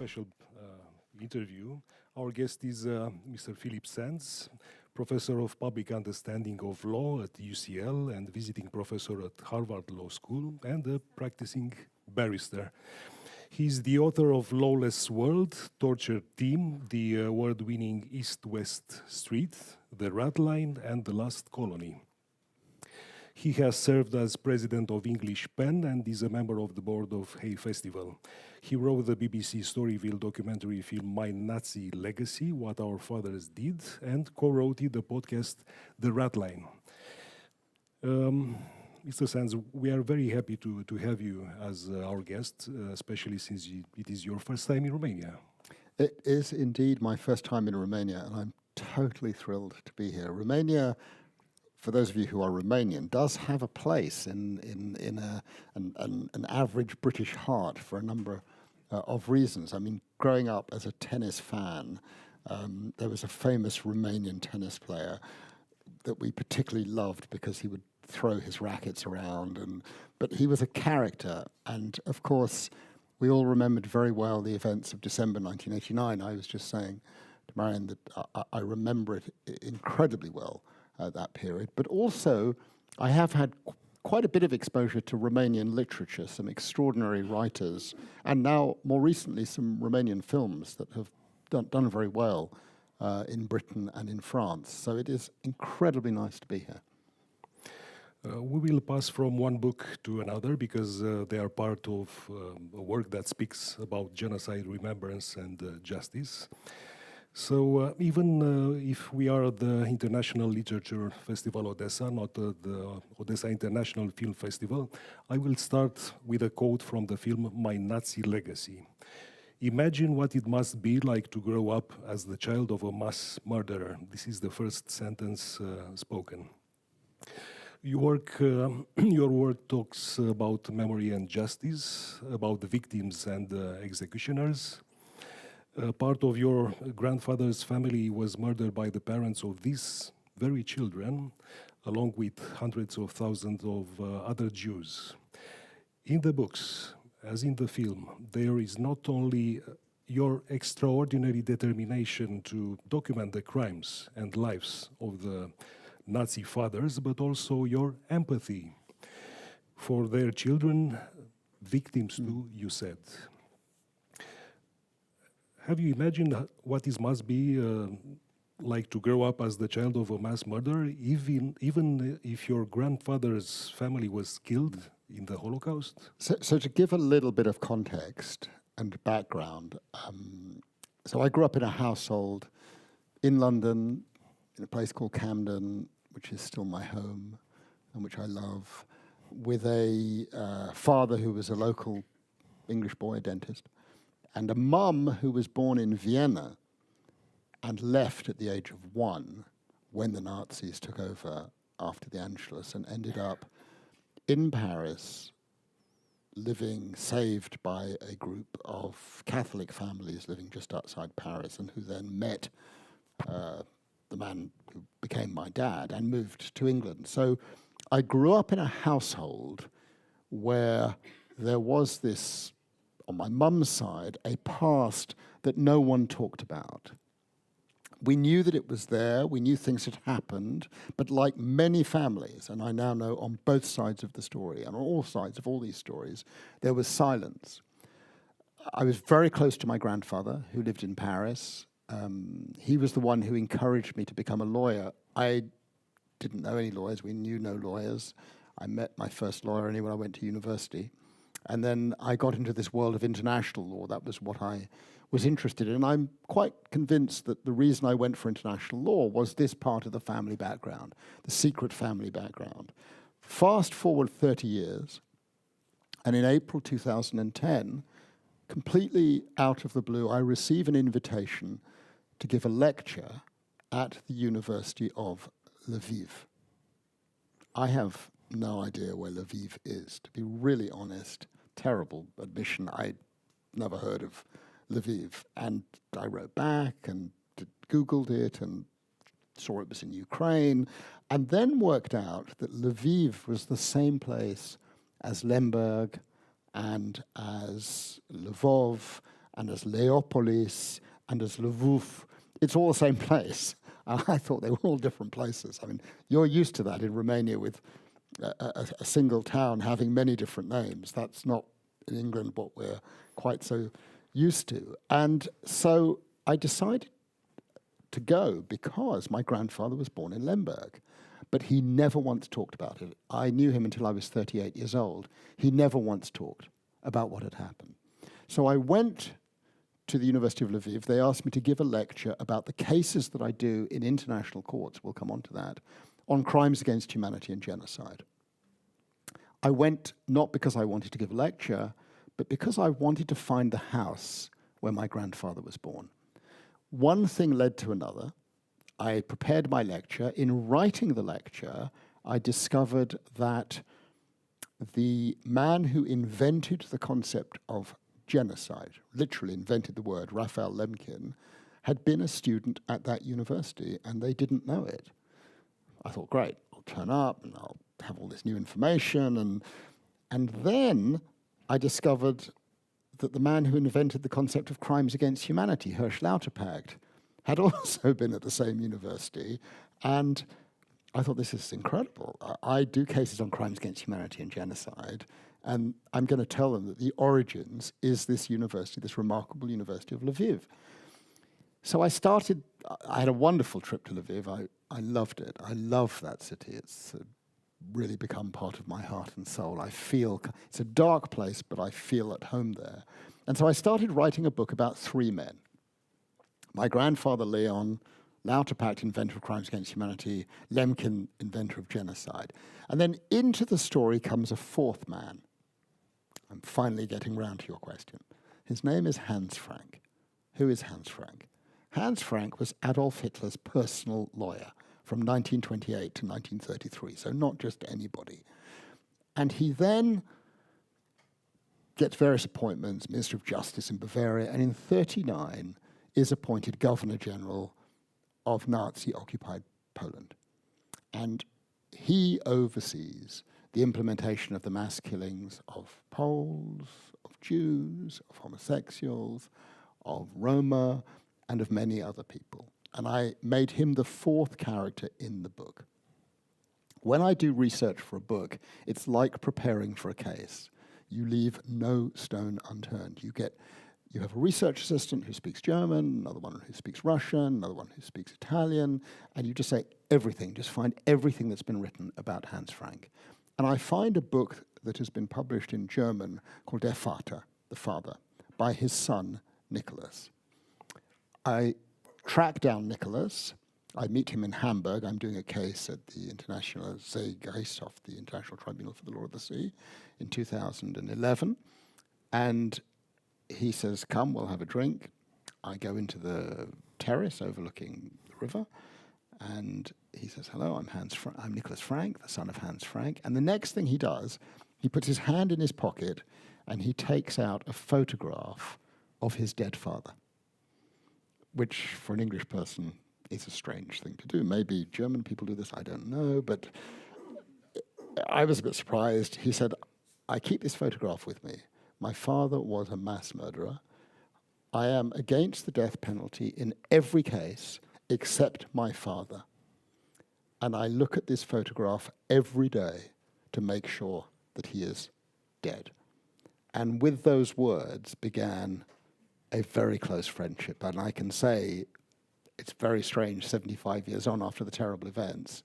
special interview. Our guest is Mr. Philippe Sands, professor of public understanding of law at UCL and visiting professor at Harvard Law School and a practicing barrister. He's the author of Lawless World, Torture Team, the award-winning East-West Street, The Ratline, and The Last Colony. He has served as president of English Pen and is a member of the board of Hay Festival. He wrote the BBC Storyville documentary film My Nazi Legacy, What Our Fathers Did, and co-wrote the podcast The Ratline. Mr. Sands, we are very happy to have you as our guest, especially since it is your first time in Romania. It is indeed my first time in Romania, and I'm totally thrilled to be here. Romania, for those of you who are Romanian, does have a place in an average British heart for a number of reasons. I mean, growing up as a tennis fan, there was a famous Romanian tennis player that we particularly loved because he would throw his rackets around, but he was a character. And of course, we all remembered very well the events of December 1989. I was just saying to Marian that I remember it incredibly well. That period, but also I have had quite a bit of exposure to Romanian literature, some extraordinary writers, and now more recently some Romanian films that have done very well in Britain and in France. So it is incredibly nice to be here. We will pass from one book to another because they are part of a work that speaks about genocide, remembrance, and justice. So even if we are at the International Literature Festival Odesa, not the Odesa International Film Festival, I will start with a quote from the film My Nazi Legacy. Imagine what it must be like to grow up as the child of a mass murderer. This is the first sentence spoken. Your work talks about memory and justice, about the victims and executioners. Part of your grandfather's family was murdered by the parents of these very children, along with hundreds of thousands of other Jews. In the books, as in the film, there is not only your extraordinary determination to document the crimes and lives of the Nazi fathers, but also your empathy for their children, victims too, you said. Have you imagined what it must be like to grow up as the child of a mass murderer, even if your grandfather's family was killed in the Holocaust? So to give a little bit of context and background, so I grew up in a household in London, in a place called Camden, which is still my home and which I love, with a father who was a local English boy dentist, and a mum who was born in Vienna and left at the age of 1 when the Nazis took over after the Anschluss and ended up in Paris, living, saved by a group of Catholic families living just outside Paris, and who then met the man who became my dad and moved to England. So I grew up in a household where there was this, on my mum's side, a past that no one talked about. We knew that it was there, we knew things had happened, but like many families, and I now know on both sides of the story, and on all sides of all these stories, there was silence. I was very close to my grandfather, who lived in Paris. He was the one who encouraged me to become a lawyer. I didn't know any lawyers, we knew no lawyers. I met my first lawyer only when I went to university. And then I got into this world of international law. That was what I was interested in. And I'm quite convinced that the reason I went for international law was this part of the family background, the secret family background. Fast forward 30 years, and in April 2010, completely out of the blue, I receive an invitation to give a lecture at the University of Lviv. I have no idea where Lviv is, to be really honest. Terrible admission. I'd never heard of Lviv. And I wrote back and Googled it and saw it was in Ukraine, and then worked out that Lviv was the same place as Lemberg and as Lvov and as Leopolis, and as Lviv. It's all the same place. I thought they were all different places. I mean, you're used to that in Romania with a single town having many different names. That's not in England what we're quite so used to. And so I decided to go because my grandfather was born in Lemberg, but he never once talked about it. I knew him until I was 38 years old. He never once talked about what had happened. So I went to the University of Lviv. They asked me to give a lecture about the cases that I do in international courts, we'll come on to that, on crimes against humanity and genocide. I went not because I wanted to give a lecture, but because I wanted to find the house where my grandfather was born. One thing led to another. I prepared my lecture. In writing the lecture, I discovered that the man who invented the concept of genocide, literally invented the word, Raphael Lemkin, had been a student at that university, and they didn't know it. I thought, great, I'll turn up and I'll have all this new information. And then I discovered that the man who invented the concept of crimes against humanity, Hirsch Lauterpacht, had also been at the same university. And I thought, this is incredible. I do cases on crimes against humanity and genocide, and I'm going to tell them that the origins is this university, this remarkable University of Lviv. So I had a wonderful trip to Lviv. I loved it. I love that city. It's really become part of my heart and soul. I feel, it's a dark place, but I feel at home there. And so I started writing a book about three men. My grandfather, Leon, Lauterpacht, inventor of crimes against humanity, Lemkin, inventor of genocide. And then into the story comes a fourth man. I'm finally getting round to your question. His name is Hans Frank. Who is Hans Frank? Hans Frank was Adolf Hitler's personal lawyer from 1928 to 1933, so not just anybody. And he then gets various appointments, Minister of Justice in Bavaria, and in 1939 is appointed Governor General of Nazi-occupied Poland. And he oversees the implementation of the mass killings of Poles, of Jews, of homosexuals, of Roma, and of many other people. And I made him the fourth character in the book. When I do research for a book, it's like preparing for a case. You leave no stone unturned. You have a research assistant who speaks German, another one who speaks Russian, another one who speaks Italian, and you just say everything, just find everything that's been written about Hans Frank. And I find a book that has been published in German called Der Vater, the Father, by his son, Nicholas. I track down Nicholas. I meet him in Hamburg. I'm doing a case at the International Seegerichtshof, the International Tribunal for the Law of the Sea, in 2011. And he says, come, we'll have a drink. I go into the terrace overlooking the river, and he says, hello, I'm Nicholas Frank, the son of Hans Frank. And the next thing he does, he puts his hand in his pocket and he takes out a photograph of his dead father, which for an English person is a strange thing to do. Maybe German people do this, I don't know, but I was a bit surprised. He said, I keep this photograph with me. My father was a mass murderer. I am against the death penalty in every case except my father. And I look at this photograph every day to make sure that he is dead. And with those words began a very close friendship. And I can say, it's very strange, 75 years on after the terrible events,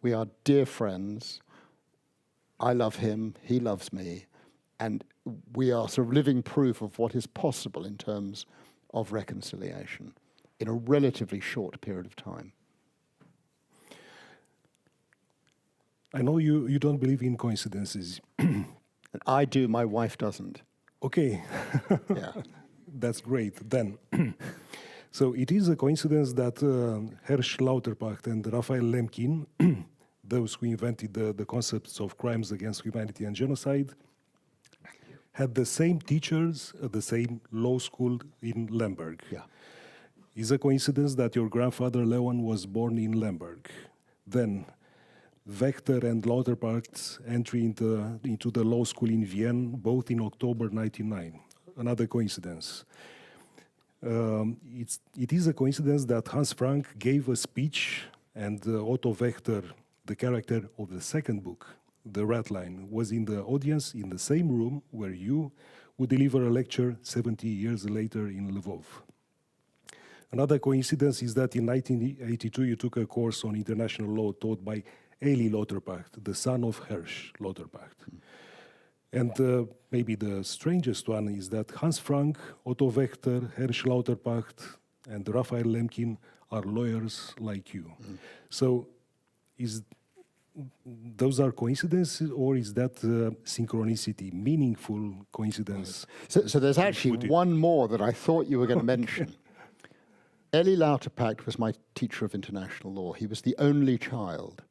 we are dear friends. I love him, he loves me, and we are sort of living proof of what is possible in terms of reconciliation in a relatively short period of time. I know you don't believe in coincidences. I do, my wife doesn't. Okay. Yeah. That's great. Then, so it is a coincidence that Hirsch Lauterpacht and Raphael Lemkin, those who invented the concepts of crimes against humanity and genocide, had the same teachers at the same law school in Lemberg. Yeah. It's a coincidence that your grandfather Leon was born in Lemberg. Then, Wächter and Lauterpacht's entry into the law school in Vienna, both in October 1999. Another coincidence. It is a coincidence that Hans Frank gave a speech and Otto Wächter, the character of the second book, The Ratline, was in the audience in the same room where you would deliver a lecture 70 years later in Lviv. Another coincidence is that in 1982 you took a course on international law taught by Eli Lauterpacht, the son of Hirsch Lauterpacht. And maybe the strangest one is that Hans Frank, Otto Wächter, Hirsch Lauterpacht, and Raphael Lemkin are lawyers like you. So those are coincidences, or is that synchronicity, meaningful coincidence? So there's actually one more that I thought you were going to mention. Eli Lauterpacht was my teacher of international law. He was the only child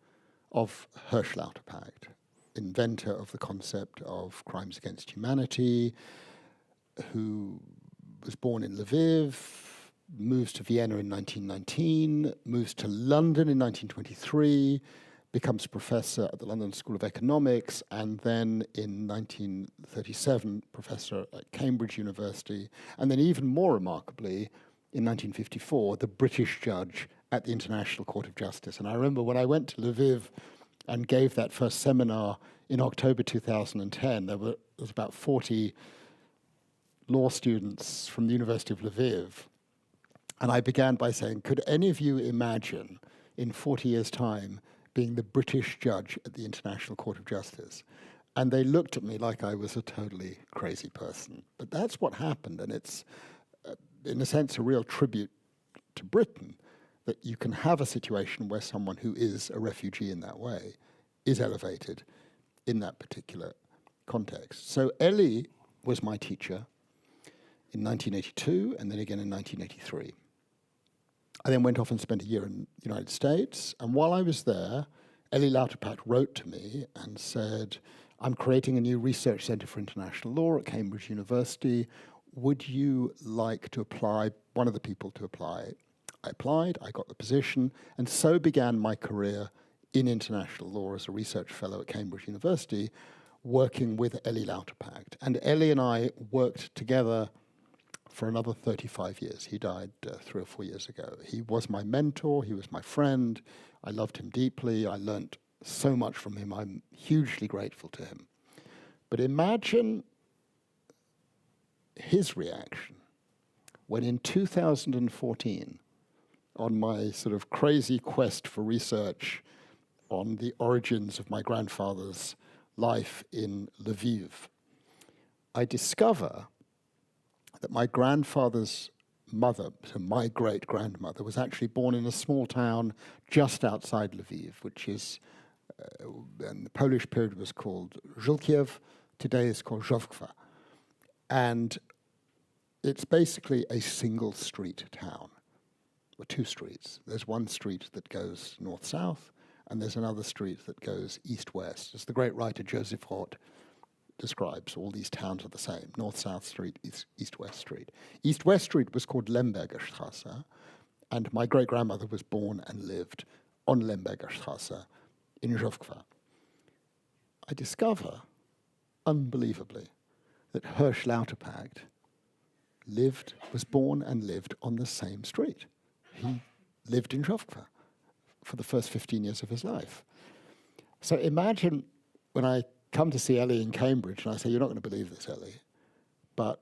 of Hirsch Lauterpacht, inventor of the concept of crimes against humanity, who was born in Lviv, moves to Vienna in 1919, moves to London in 1923, becomes professor at the London School of Economics, and then in 1937, professor at Cambridge University, and then even more remarkably, in 1954, the British judge at the International Court of Justice. And I remember when I went to Lviv and gave that first seminar in October 2010, there was about 40 law students from the University of Lviv. And I began by saying, could any of you imagine in 40 years' time being the British judge at the International Court of Justice? And they looked at me like I was a totally crazy person. But that's what happened, and it's, in a sense, a real tribute to Britain, that you can have a situation where someone who is a refugee in that way is elevated in that particular context. So Eli was my teacher in 1982 and then again in 1983. I then went off and spent a year in the United States, and while I was there, Eli Lauterpacht wrote to me and said, I'm creating a new research center for international law at Cambridge University. Would you like to apply, one of the people to apply? I applied, I got the position, and so began my career in international law as a research fellow at Cambridge University, working with Eli Lauterpacht. And Eli and I worked together for another 35 years. He died 3 or 4 years ago. He was my mentor, he was my friend. I loved him deeply. I learnt so much from him. I'm hugely grateful to him. But imagine his reaction when in 2014, on my sort of crazy quest for research on the origins of my grandfather's life in Lviv, I discover that my grandfather's mother, so my great-grandmother, was actually born in a small town just outside Lviv, which is, in the Polish period was called Żółkiew, today is called Żółkwa. And it's basically a single street town, or 2 streets. There's one street that goes north-south, and there's another street that goes east-west. As the great writer Joseph Roth describes, all these towns are the same: north-south street, east-west street. East-west street was called Lemberger Straße, and my great-grandmother was born and lived on Lemberger Straße in Żółkwa. I discover, unbelievably, that Hirsch Lauterpacht was born and lived on the same street. He lived in Żółkwa for the first 15 years of his life. So imagine when I come to see Eli in Cambridge and I say, you're not going to believe this, Eli, but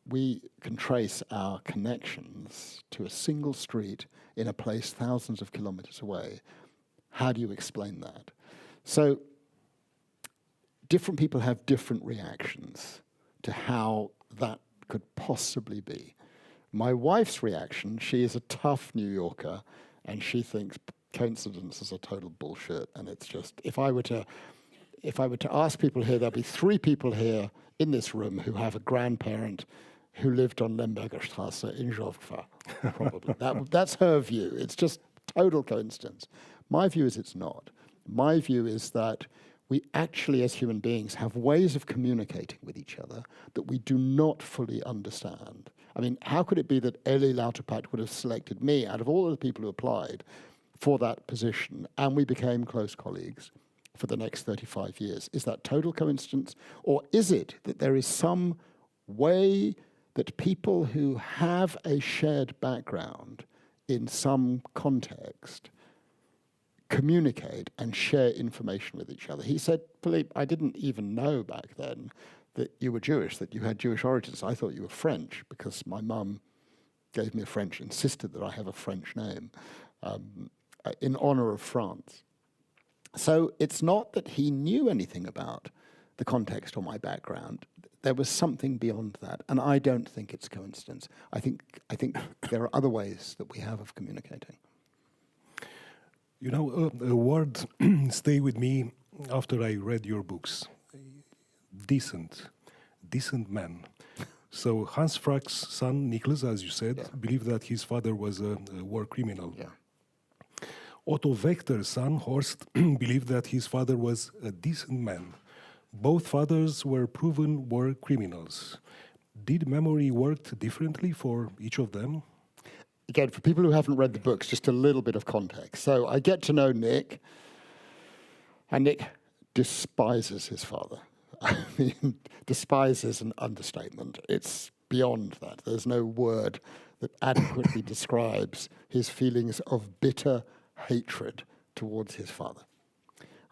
we can trace our connections to a single street in a place thousands of kilometers away. How do you explain that? So different people have different reactions to how that could possibly be. My wife's reaction, she is a tough New Yorker, and she thinks coincidences are total bullshit. And it's just, if I were to ask people here, there'll be 3 people here in this room who have a grandparent who lived on Lemberger Straße in Żółkwa, probably. That's her view. It's just total coincidence. My view is it's not. My view is that we actually, as human beings, have ways of communicating with each other that we do not fully understand. I mean, how could it be that Eli Lauterpacht would have selected me out of all of the people who applied for that position, and we became close colleagues for the next 35 years? Is that total coincidence? Or is it that there is some way that people who have a shared background in some context communicate and share information with each other. He said, Philippe, I didn't even know back then that you were Jewish, that you had Jewish origins. I thought you were French because my mum gave me a French, insisted that I have a French name in honor of France. So it's not that he knew anything about the context or my background. There was something beyond that, and I don't think it's coincidence. I think there are other ways that we have of communicating. You know, a word stay with me after I read your books. Decent man. So Hans Frank's son, Nicholas, as you said, believed that his father was a war criminal. Yeah. Otto Wächter's son, Horst, believed that his father was a decent man. Both fathers were proven war criminals. Did memory work differently for each of them? Again, for people who haven't read the books, just a little bit of context. So I get to know Nick, and Nick despises his father. I mean, despise is an understatement. It's beyond that. There's no word that adequately describes his feelings of bitter hatred towards his father.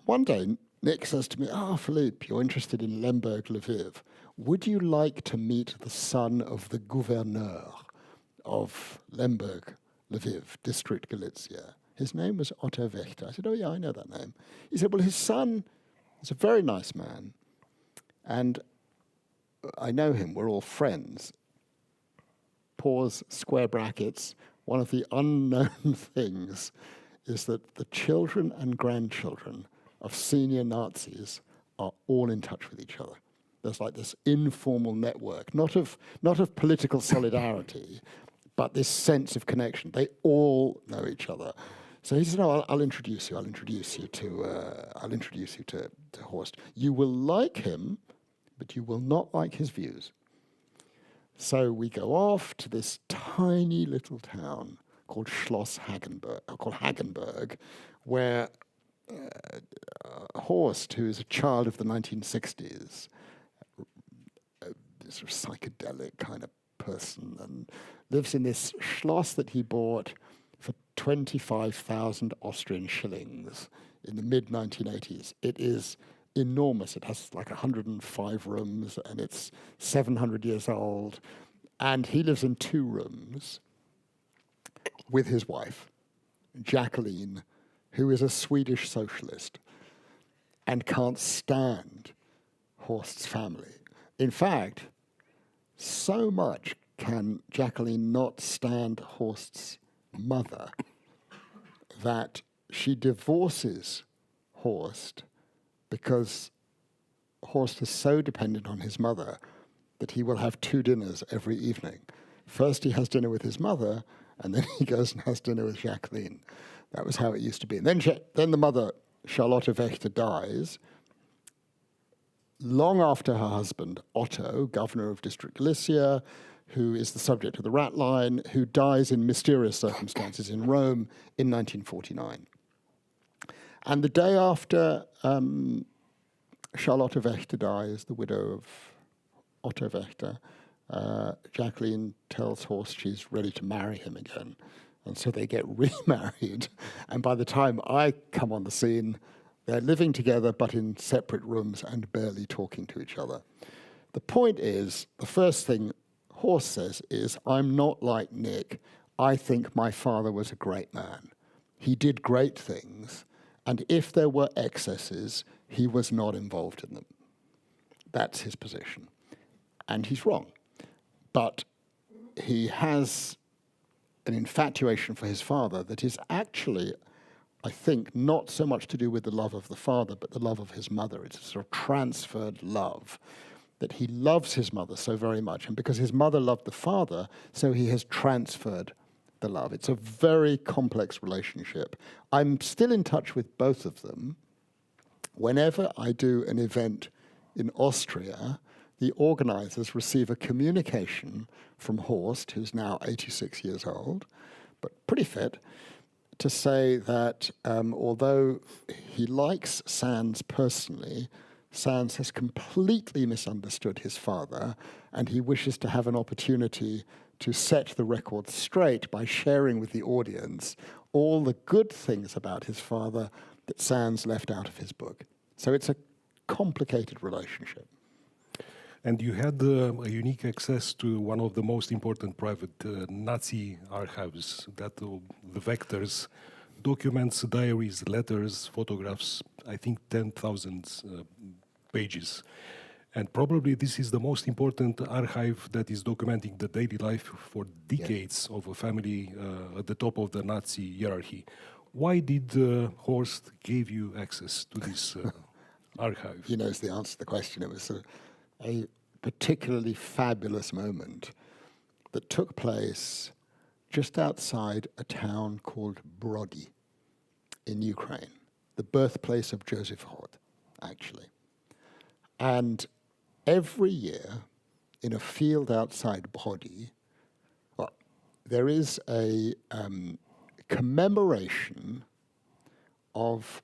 One day, Nick says to me, Philippe, you're interested in Lemberg, Lviv. Would you like to meet the son of the gouverneur of Lemberg, Lviv, District Galicia? His name was Otto Wächter. I said, oh yeah, I know that name. He said, well, his son is a very nice man, and I know him, we're all friends. Pause, square brackets. One of the unknown things is that the children and grandchildren of senior Nazis are all in touch with each other. There's like this informal network, not of political solidarity, but this sense of connection. They all know each other. So he said, "No, I'll introduce you. I'll introduce you to Horst. You will like him, but you will not like his views." So we go off to this tiny little town called Hagenberg, where Horst, who is a child of the 1960s, sort of psychedelic kind of person, and lives in this schloss that he bought for 25,000 Austrian shillings in the mid-1980s. It is enormous. It has like 105 rooms, and it's 700 years old. And he lives in 2 rooms with his wife, Jacqueline, who is a Swedish socialist and can't stand Horst's family. In fact, so much can Jacqueline not stand Horst's mother that she divorces Horst because Horst is so dependent on his mother that he will have 2 dinners every evening. First he has dinner with his mother, and then he goes and has dinner with Jacqueline. That was how it used to be. And then the mother, Charlotta Wächter, dies. Long after her husband, Otto, governor of District Galicia, who is the subject of the Ratline, who dies in mysterious circumstances in Rome in 1949. And the day after Charlotta Wächter dies, the widow of Otto Wächter, Jacqueline tells Horst she's ready to marry him again. And so they get remarried. And by the time I come on the scene, they're living together but in separate rooms and barely talking to each other. The point is, the first thing Horst says is, I'm not like Nick. I think my father was a great man. He did great things. And if there were excesses, he was not involved in them. That's his position. And he's wrong. But he has an infatuation for his father that is actually, I think, not so much to do with the love of the father, but the love of his mother. It's a sort of transferred love, that he loves his mother so very much. And because his mother loved the father, so he has transferred the love. It's a very complex relationship. I'm still in touch with both of them. Whenever I do an event in Austria, the organizers receive a communication from Horst, who's now 86 years old, but pretty fit, to say that although he likes Sands personally, Sands has completely misunderstood his father, and he wishes to have an opportunity to set the record straight by sharing with the audience all the good things about his father that Sands left out of his book. So it's a complicated relationship. And you had a unique access to one of the most important private Nazi archives, that the vectors, documents, diaries, letters, photographs, I think 10,000 pages. And probably this is the most important archive that is documenting the daily life for decades of a family at the top of the Nazi hierarchy. Why did Horst give you access to this archive? He knows the answer to the question. It was a particularly fabulous moment that took place just outside a town called Brody in Ukraine, the birthplace of Joseph Hod, actually. And every year in a field outside Brody, well, there is a commemoration of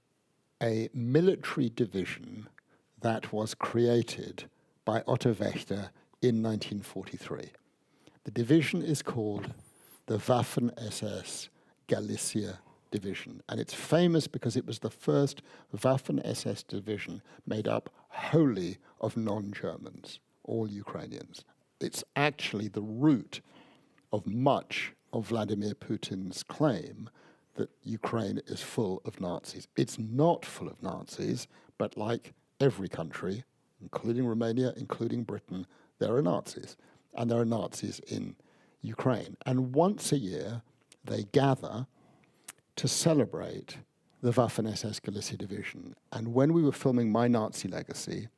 a military division that was created by Otto Wächter in 1943. The division is called the Waffen-SS Galicia Division, and it's famous because it was the first Waffen-SS division made up wholly of non-Germans, all Ukrainians. It's actually the root of much of Vladimir Putin's claim that Ukraine is full of Nazis. It's not full of Nazis, but like every country, including Romania, including Britain, there are Nazis. And there are Nazis in Ukraine. And once a year, they gather to celebrate the Waffen-SS Galicia Division. And when we were filming My Nazi Legacy,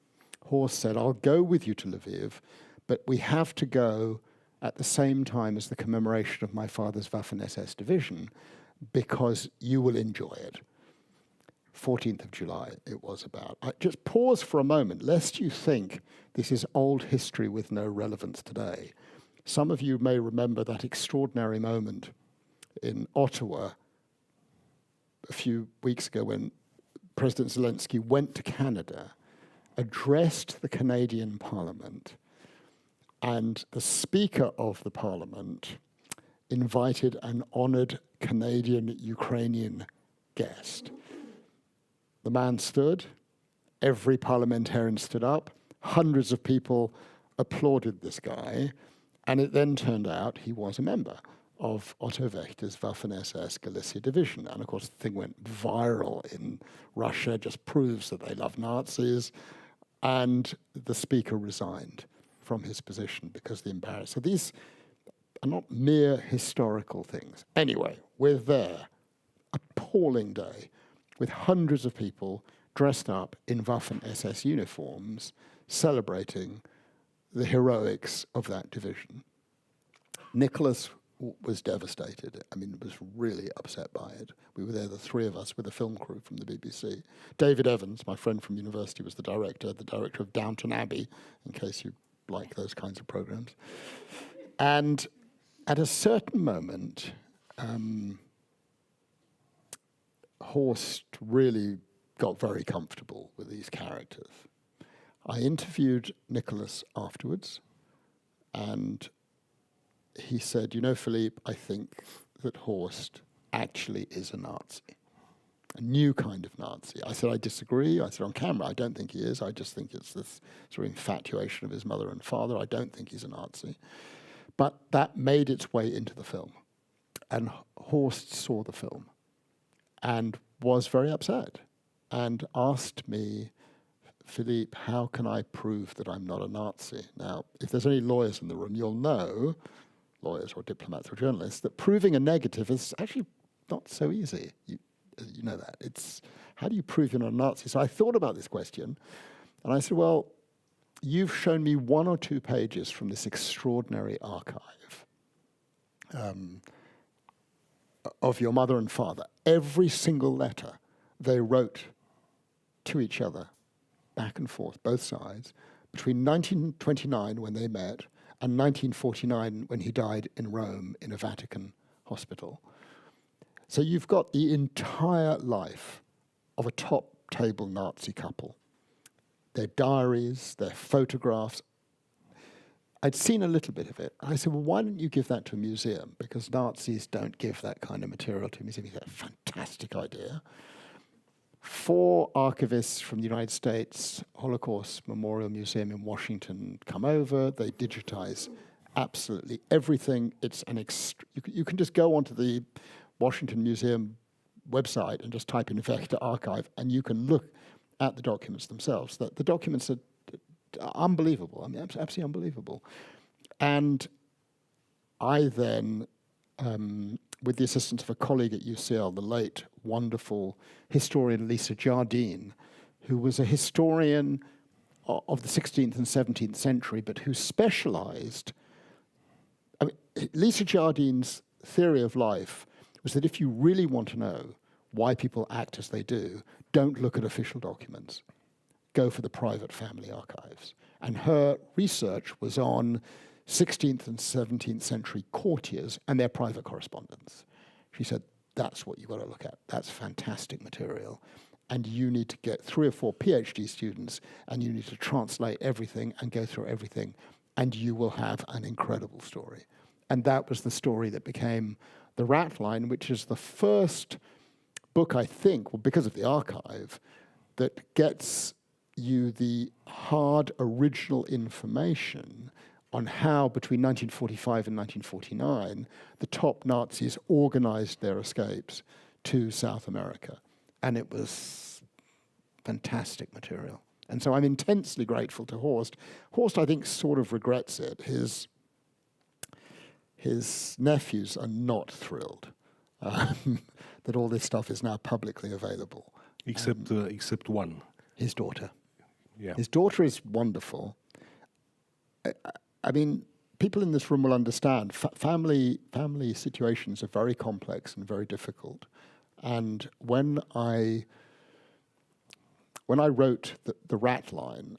Horst said, I'll go with you to Lviv, but we have to go at the same time as the commemoration of my father's Waffen-SS division because you will enjoy it. 14th of July it was about. Just pause for a moment, lest you think this is old history with no relevance today. Some of you may remember that extraordinary moment in Ottawa a few weeks ago when President Zelensky went to Canada, addressed the Canadian Parliament, and the Speaker of the Parliament invited an honoured Canadian-Ukrainian guest. The man stood, every parliamentarian stood up, hundreds of people applauded this guy, and it then turned out he was a member of Otto Wächter's Waffen-SS Galicia Division. And of course, the thing went viral in Russia, just proves that they love Nazis, and the speaker resigned from his position because of the embarrassment. So these are not mere historical things. Anyway, we're there, appalling day, with hundreds of people dressed up in Waffen-SS uniforms, celebrating the heroics of that division. Nicholas was devastated. I mean, was really upset by it. We were there, the three of us, with a film crew from the BBC. David Evans, my friend from university, was the director of Downton Abbey, in case you like those kinds of programs. And at a certain moment, Horst really got very comfortable with these characters. I interviewed Nicholas afterwards, and he said, you know, Philippe, I think that Horst actually is a Nazi, a new kind of Nazi. I said, I disagree. I said, on camera, I don't think he is. I just think it's this sort of infatuation of his mother and father. I don't think he's a Nazi. But that made its way into the film. And Horst saw the film and was very upset and asked me, Philippe, how can I prove that I'm not a Nazi? Now, if there's any lawyers in the room, you'll know, lawyers or diplomats or journalists, that proving a negative is actually not so easy. You know that. It's, how do you prove you're not a Nazi? So I thought about this question, and I said, well, you've shown me one or two pages from this extraordinary archive of your mother and father. Every single letter they wrote to each other, back and forth, both sides, between 1929, when they met, and 1949, when he died in Rome in a Vatican hospital. So you've got the entire life of a top-table Nazi couple. their diaries, their photographs. I'd seen a little bit of it. I said, well, why don't you give that to a museum? Because Nazis don't give that kind of material to a museum. He said, fantastic idea. 4 archivists from the United States Holocaust Memorial Museum in Washington come over. They digitize absolutely everything. It's you can just go onto the Washington Museum website and just type in vector archive, and you can look at the documents themselves. The documents are unbelievable. I mean, absolutely unbelievable. And I then, with the assistance of a colleague at UCL, the late wonderful historian Lisa Jardine, who was a historian of the 16th and 17th century, but who specialized. I mean, Lisa Jardine's theory of life was that if you really want to know why people act as they do, don't look at official documents. Go for the private family archives. And her research was on 16th and 17th century courtiers and their private correspondence. She said, that's what you've got to look at. That's fantastic material. And you need to get 3 or 4 PhD students, and you need to translate everything and go through everything, and you will have an incredible story. And that was the story that became the Ratline, which is the first book, I think, well, because of the archive, that gets you the hard original information on how, between 1945 and 1949, the top Nazis organized their escapes to South America. And it was fantastic material. And so I'm intensely grateful to Horst. Horst, I think, sort of regrets it. His nephews are not thrilled that all this stuff is now publicly available. Except one. His daughter. Yeah. His daughter is wonderful. I mean, people in this room will understand family situations are very complex and very difficult. And when I wrote the Ratline,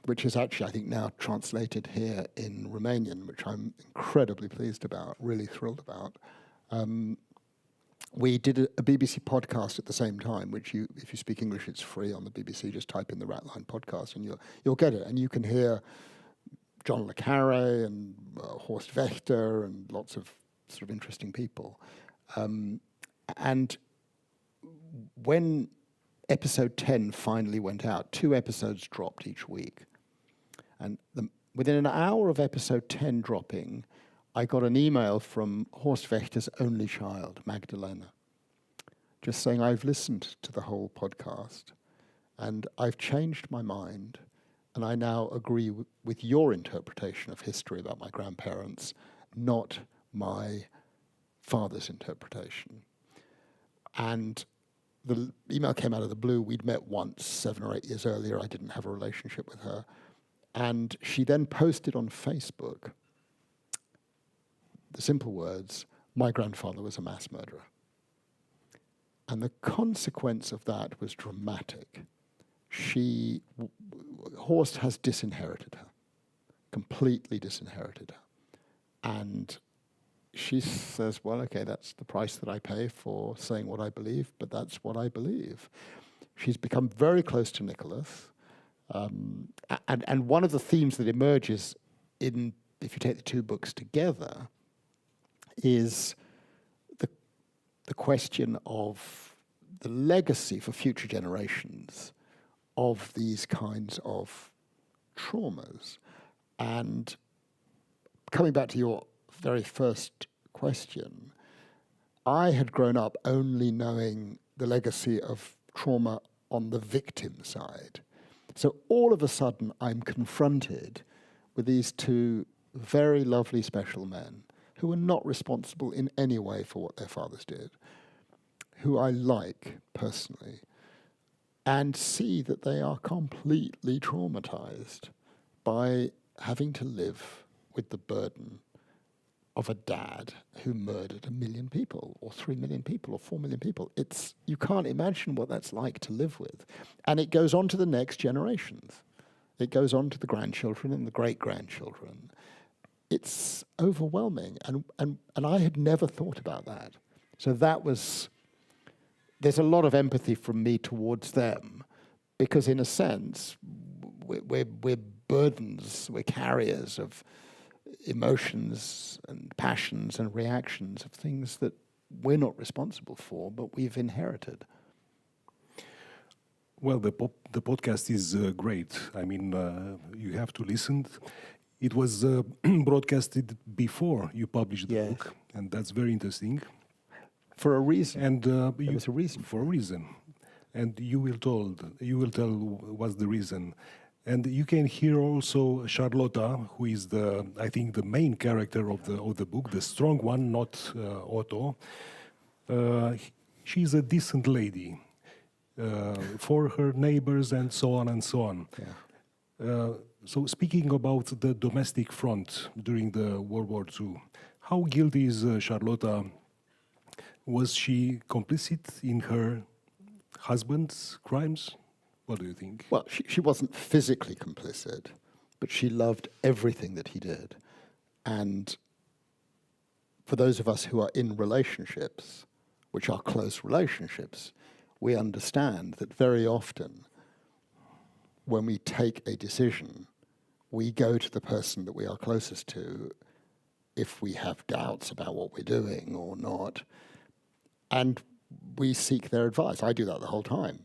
which is actually, I think, now translated here in Romanian, which I'm incredibly pleased about, really thrilled about, we did a BBC podcast at the same time, which if you speak English, it's free on the BBC. Just type in the Ratline podcast and you'll get it. And you can hear John le Carre and Horst Wächter and lots of sort of interesting people. And when episode 10 finally went out, 2 episodes dropped each week. And within an hour of episode 10 dropping, I got an email from Horst Wächter's only child, Magdalena, just saying, I've listened to the whole podcast and I've changed my mind, and I now agree with your interpretation of history about my grandparents, not my father's interpretation. And the email came out of the blue. We'd met once 7 or 8 years earlier. I didn't have a relationship with her. And she then posted on Facebook the simple words, my grandfather was a mass murderer. And the consequence of that was dramatic. Horst has disinherited her, completely disinherited her. And she says, well, okay, that's the price that I pay for saying what I believe, but that's what I believe. She's become very close to Nicholas. And one of the themes that emerges if you take the 2 books together, is the question of the legacy for future generations of these kinds of traumas. And coming back to your very first question, I had grown up only knowing the legacy of trauma on the victim side. So all of a sudden, I'm confronted with these 2 very lovely special men who were not responsible in any way for what their fathers did, who I like personally, and see that they are completely traumatized by having to live with the burden of a dad who murdered 1 million people, or 3 million people, or 4 million people. You can't imagine what that's like to live with. And it goes on to the next generations. It goes on to the grandchildren and the great-grandchildren. It's overwhelming, and I had never thought about that. So there's a lot of empathy from me towards them, because in a sense, we're burdens, we're carriers of emotions and passions and reactions of things that we're not responsible for, but we've inherited. Well, the podcast is great. I mean, you have to listen. It was broadcasted before you published the Yes. book, and that's very interesting. For a reason. And There was a reason. for a reason, and you will tell what's the reason. And you can hear also Charlotta, who is I think the main character of the book, the strong one, not Otto. She's a decent lady for her neighbors and so on and so on. Yeah. So speaking about the domestic front during the World War II, how guilty is Charlotta? Was she complicit in her husband's crimes? What do you think? Well, she wasn't physically complicit, but she loved everything that he did. And for those of us who are in relationships, which are close relationships, we understand that very often when we take a decision, we go to the person that we are closest to if we have doubts about what we're doing or not, and we seek their advice. I do that the whole time.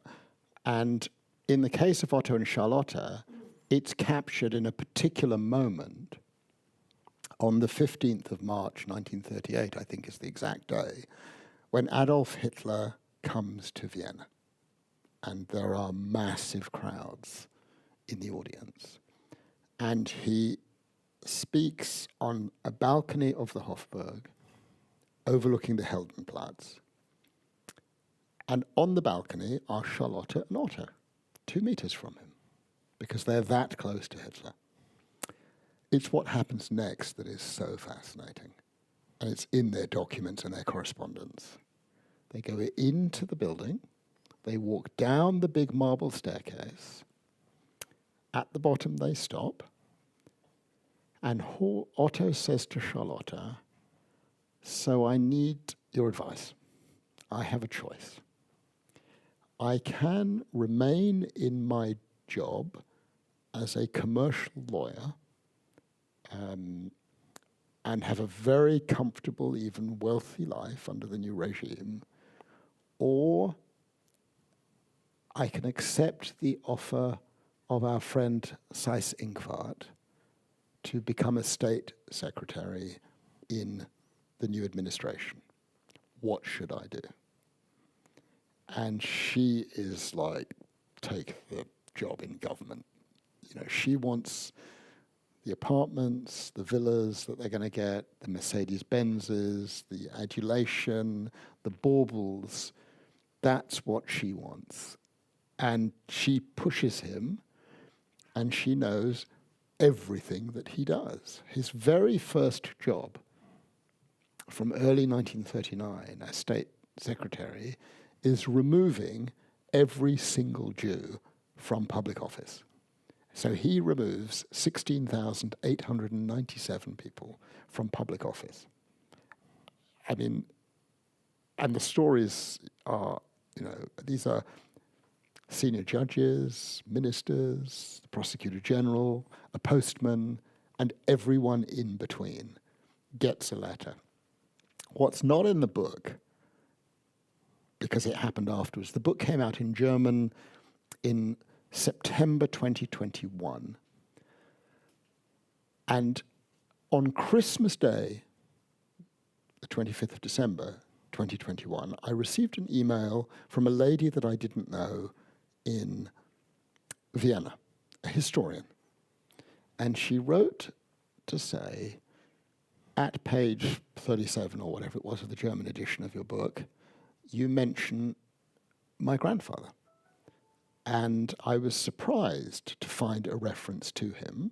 And in the case of Otto and Charlotta, it's captured in a particular moment on the 15th of March, 1938, I think is the exact day, when Adolf Hitler comes to Vienna. And there are massive crowds in the audience. And he speaks on a balcony of the Hofburg overlooking the Heldenplatz. And on the balcony are Charlotta and Otto, 2 meters from him, because they're that close to Hitler. It's what happens next that is so fascinating. And it's in their documents and their correspondence. They go into the building, they walk down the big marble staircase. At the bottom they stop, and Otto says to Charlotta, "So I need your advice. I have a choice. I can remain in my job as a commercial lawyer and have a very comfortable, even wealthy life under the new regime, or I can accept the offer of our friend Seyss-Inquart to become a state secretary in the new administration. What should I do?" And she is like, take the job in government. You know, she wants the apartments, the villas that they're going to get, the Mercedes-Benzes, the adulation, the baubles. That's what she wants. And she pushes him, and she knows everything that he does. His very first job from early 1939 as state secretary is removing every single Jew from public office. So he removes 16,897 people from public office. I mean, and the stories are, you know, these are senior judges, ministers, the prosecutor general, a postman, and everyone in between gets a letter. What's not in the book, because it happened afterwards, the book came out in German in September 2021. And on Christmas Day, the 25th of December 2021, I received an email from a lady that I didn't know in Vienna, a historian. And she wrote to say, at page 37 or whatever it was of the German edition of your book, you mention my grandfather. And I was surprised to find a reference to him.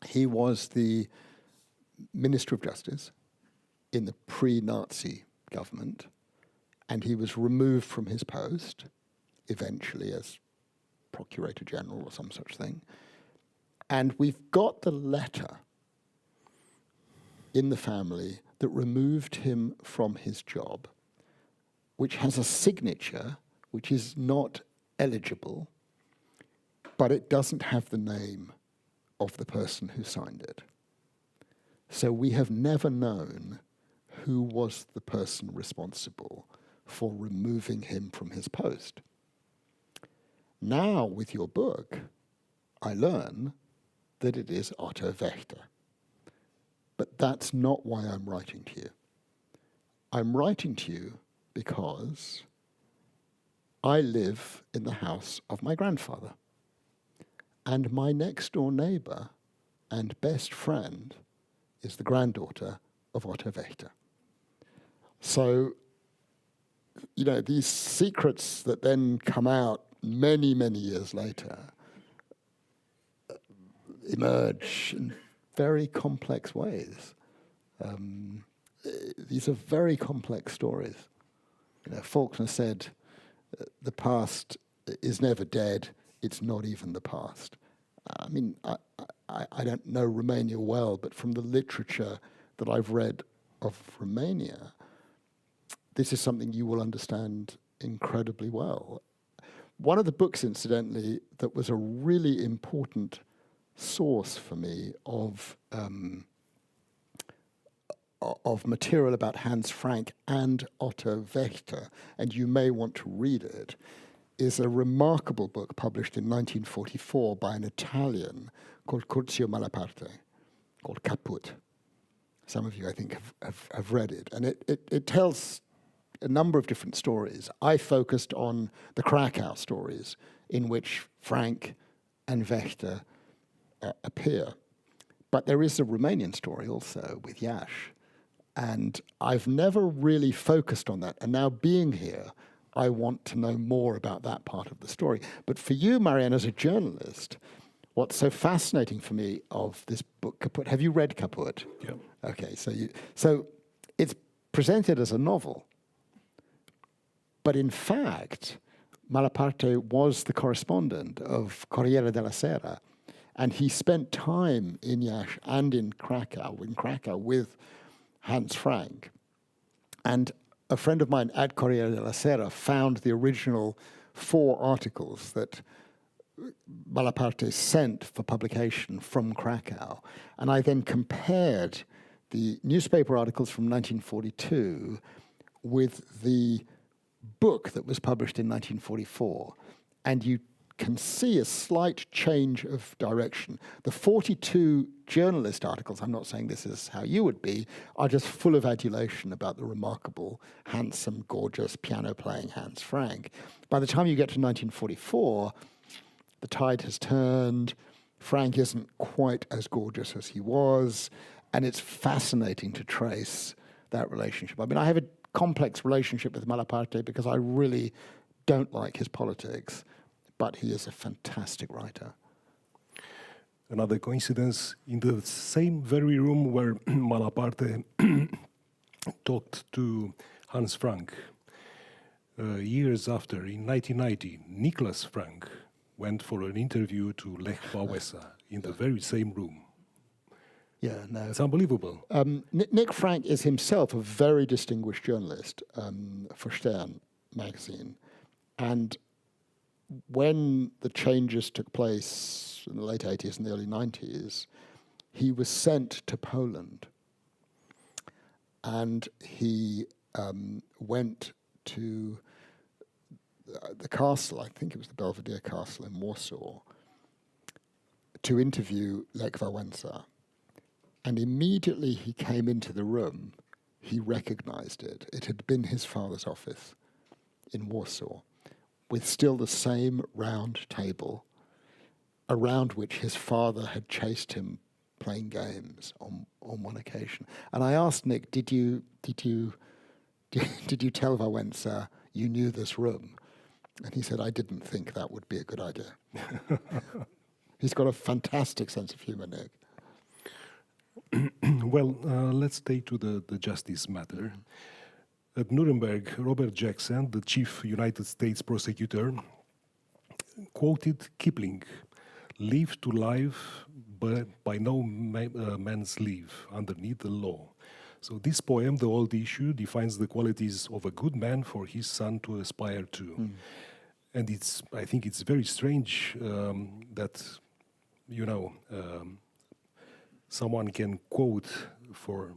He was the Minister of Justice in the pre-Nazi government, and he was removed from his post, eventually as Procurator General or some such thing. And we've got the letter in the family that removed him from his job, which has a signature which is not eligible, but it doesn't have the name of the person who signed it. So we have never known who was the person responsible for removing him from his post. Now, with your book, I learn that it is Otto Wächter. But that's not why I'm writing to you. I'm writing to you because I live in the house of my grandfather. And my next door neighbor and best friend is the granddaughter of Otto Wächter. So, you know, these secrets that then come out many, many years later emerge in very complex ways. These are very complex stories. You know, Faulkner said, the past is never dead, it's not even the past. I mean, I don't know Romania well, but from the literature that I've read of Romania, this is something you will understand incredibly well. One of the books, incidentally, that was a really important source for me of material about Hans Frank and Otto Wächter, and you may want to read it, is a remarkable book published in 1944 by an Italian called Curzio Malaparte, called Caput. Some of you, I think, have read it. And it tells a number of different stories. I focused on the Krakow stories in which Frank and Wächter appear. But there is a Romanian story also with Iași. And I've never really focused on that. And now being here, I want to know more about that part of the story. But for you, Marian, as a journalist, what's so fascinating for me of this book, Caput, have you read Caput? Yeah. Okay, so it's presented as a novel. But in fact, Malaparte was the correspondent of Corriere della Sera, and he spent time in Iași and in Krakow with Hans Frank. And a friend of mine at Corriere della Sera found the original 4 articles that Malaparte sent for publication from Krakow. And I then compared the newspaper articles from 1942 with the book that was published in 1944. And you can see a slight change of direction. The 42 journalist articles, I'm not saying this is how you would be, are just full of adulation about the remarkable, handsome, gorgeous piano-playing Hans Frank. By the time you get to 1944, the tide has turned. Frank isn't quite as gorgeous as he was, and it's fascinating to trace that relationship. I mean, I have a complex relationship with Malaparte because I really don't like his politics, but he is a fantastic writer. Another coincidence, in the same very room where Malaparte talked to Hans Frank, years after, in 1990, Nicholas Frank went for an interview to Lech Wałęsa in the very same room. Yeah, no. It's unbelievable. Nick Frank is himself a very distinguished journalist for Stern magazine. And when the changes took place in the late 80s and the early 90s, he was sent to Poland. And he went to the castle, I think it was the Belvedere Castle in Warsaw, to interview Lech Wałęsa. And immediately he came into the room, he recognized it. It had been his father's office in Warsaw, with still the same round table around which his father had chased him playing games on one occasion. And I asked Nick, did you tell Wałęsa you knew this room? And he said, I didn't think that would be a good idea. He's got a fantastic sense of humor, Nick. Well, let's stay to the justice matter. At Nuremberg, Robert Jackson, the chief United States prosecutor, quoted Kipling, "Live to life, but by no man's live, underneath the law." So this poem, The Old Issue, defines the qualities of a good man for his son to aspire to. And I think it's very strange that, someone can quote for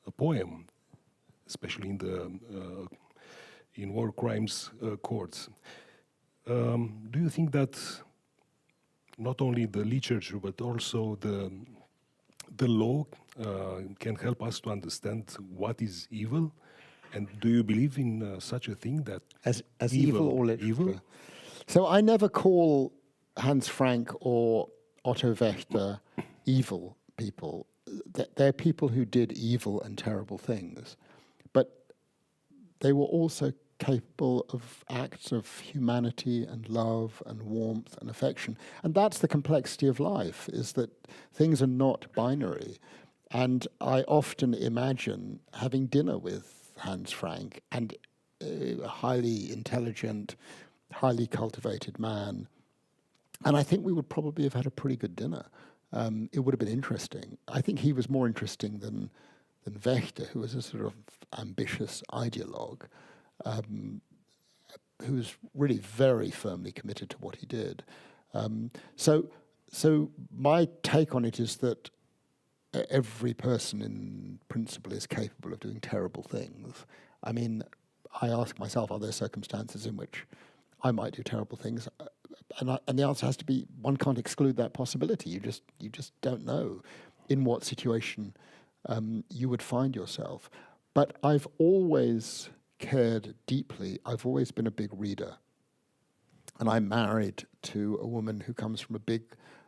a poem, especially in war crimes courts. Do you think that not only the literature but also the law can help us to understand what is evil? And do you believe in such a thing, that as evil or literature? Evil? So I never call Hans Frank or Otto Wächter evil people. They're people who did evil and terrible things, but they were also capable of acts of humanity and love and warmth and affection. And that's the complexity of life, is that things are not binary. And I often imagine having dinner with Hans Frank, and a highly intelligent, highly cultivated man. And I think we would probably have had a pretty good dinner. It would have been interesting. I think he was more interesting than Wächter, who was a sort of ambitious ideologue, who was really very firmly committed to what he did. So my take on it is that every person in principle is capable of doing terrible things. I mean, I ask myself, are there circumstances in which I might do terrible things? And the answer has to be, one can't exclude that possibility. You just don't know in what situation you would find yourself. But I've always cared deeply. I've always been a big reader. And I'm married to a woman who comes from a big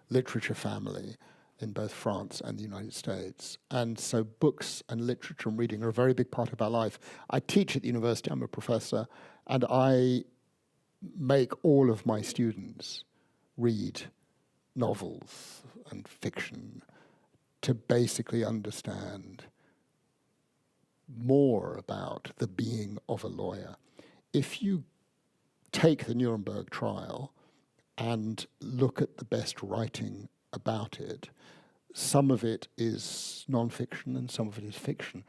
literature family in both France and the United States. And so books and literature and reading are a very big part of our life. I teach at the university, I'm a professor, and I make all of my students read novels and fiction to basically understand more about the being of a lawyer. If you take the Nuremberg trial and look at the best writing about it, some of it is non-fiction and some of it is fiction.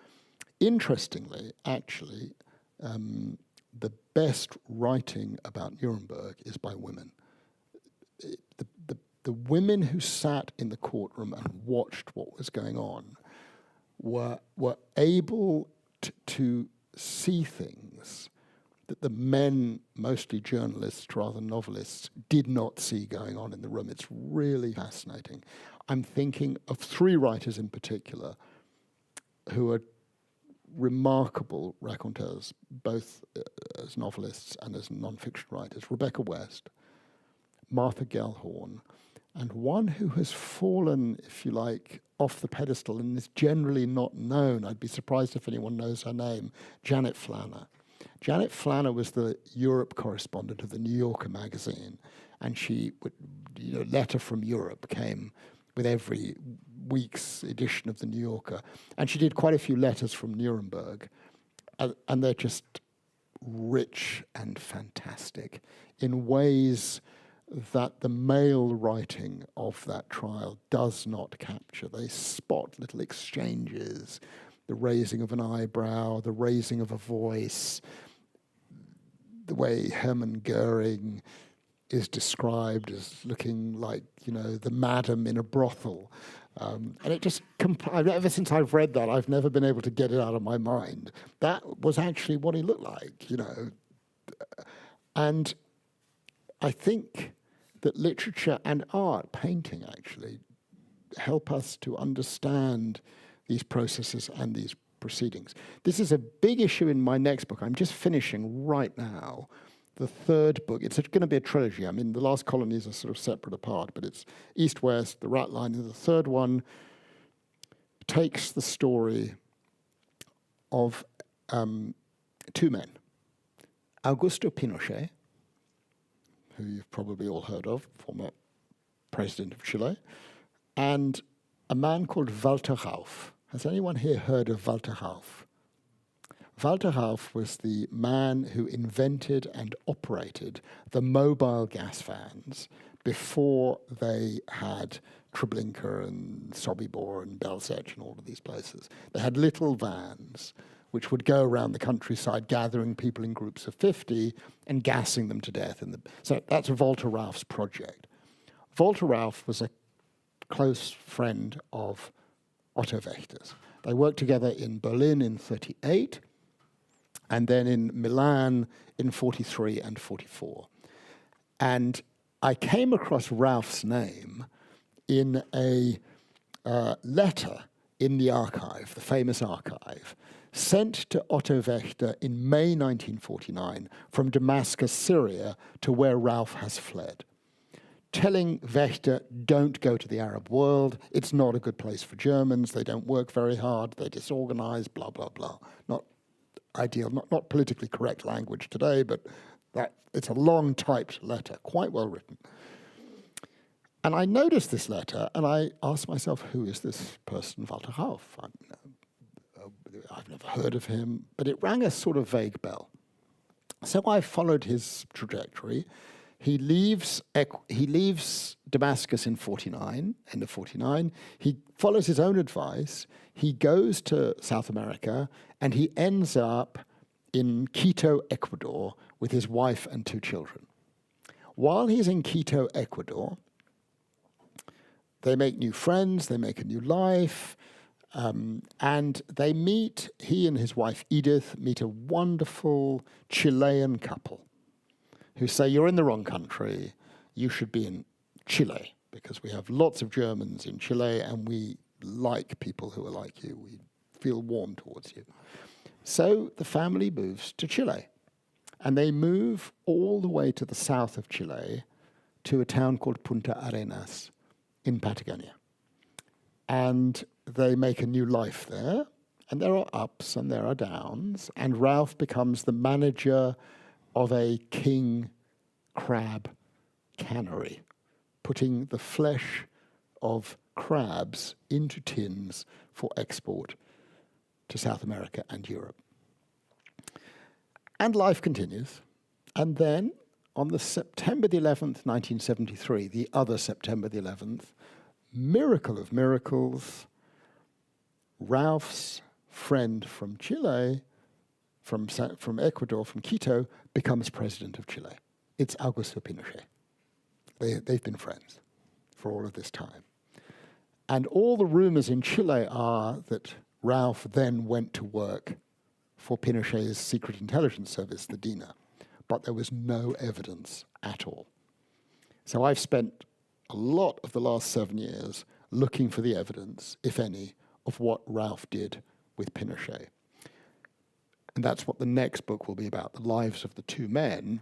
Interestingly, actually, the best writing about Nuremberg is by women. The women who sat in the courtroom and watched what was going on were able to see things that the men, mostly journalists rather than novelists, did not see going on in the room. It's really fascinating. I'm thinking of three writers in particular who are remarkable raconteurs, both as novelists and as non-fiction writers. Rebecca West, Martha Gellhorn, and one who has fallen, if you like, off the pedestal and is generally not known. I'd be surprised if anyone knows her name, Janet Flanner. Janet Flanner was the Europe correspondent of the New Yorker magazine, and she would, letter from Europe came with every week's edition of the New Yorker, and she did quite a few letters from Nuremberg, and they're just rich and fantastic in ways that the male writing of that trial does not capture. They spot little exchanges, the raising of an eyebrow, the raising of a voice, the way Hermann Goering is described as looking like, the madam in a brothel. And it just, ever since I've read that, I've never been able to get it out of my mind. That was actually what he looked like, And I think that literature and art, painting actually, help us to understand these processes and these proceedings. This is a big issue in my next book. I'm just finishing right now the third book. It's going to be a trilogy. I mean, the last colonies are sort of separate apart, but it's East-West, the Ratline, and the third one takes the story of two men. Augusto Pinochet, who you've probably all heard of, former president of Chile, and a man called Walter Rauff. Has anyone here heard of Walter Rauff? Walter Rauff was the man who invented and operated the mobile gas vans before they had Treblinka and Sobibor and Belzec and all of these places. They had little vans which would go around the countryside gathering people in groups of 50 and gassing them to death. So that's Walter Rauff's project. Walter Rauff was a close friend of Otto Wächter's. They worked together in Berlin in 1938 and then in Milan in 1943 and 1944. And I came across Rauff's name in a letter in the archive, the famous archive, sent to Otto Wächter in May 1949 from Damascus, Syria, to where Rauff has fled, telling Wächter, don't go to the Arab world, it's not a good place for Germans, they don't work very hard, they're disorganized, blah, blah, blah. Not ideal, not politically correct language today, but it's a long typed letter, quite well written. And I noticed this letter, and I asked myself, who is this person, Walter Rauff? I've never heard of him, but it rang a sort of vague bell. So I followed his trajectory. He leaves Damascus in 1949, end of 1949. He follows his own advice. He goes to South America, and he ends up in Quito, Ecuador, with his wife and 2 children. While he's in Quito, Ecuador, they make new friends, they make a new life, and they meet, he and his wife Edith meet a wonderful Chilean couple who say, you're in the wrong country, you should be in Chile, because we have lots of Germans in Chile and we like people who are like you, we feel warm towards you. So the family moves to Chile, and they move all the way to the south of Chile to a town called Punta Arenas in Patagonia. And they make a new life there, and there are ups and there are downs, and Rauff becomes the manager of a king crab cannery, putting the flesh of crabs into tins for export to South America and Europe. And life continues. And then on the September the 11th, 1973, the other September the 11th, miracle of miracles, Rauff's friend from Chile, from Ecuador, from Quito, becomes president of Chile. It's Augusto Pinochet. They've been friends for all of this time. And all the rumors in Chile are that Rauff then went to work for Pinochet's secret intelligence service, the DINA, but there was no evidence at all. So I've spent a lot of the last 7 years looking for the evidence, if any, of what Rauff did with Pinochet. And that's what the next book will be about, the lives of the 2 men,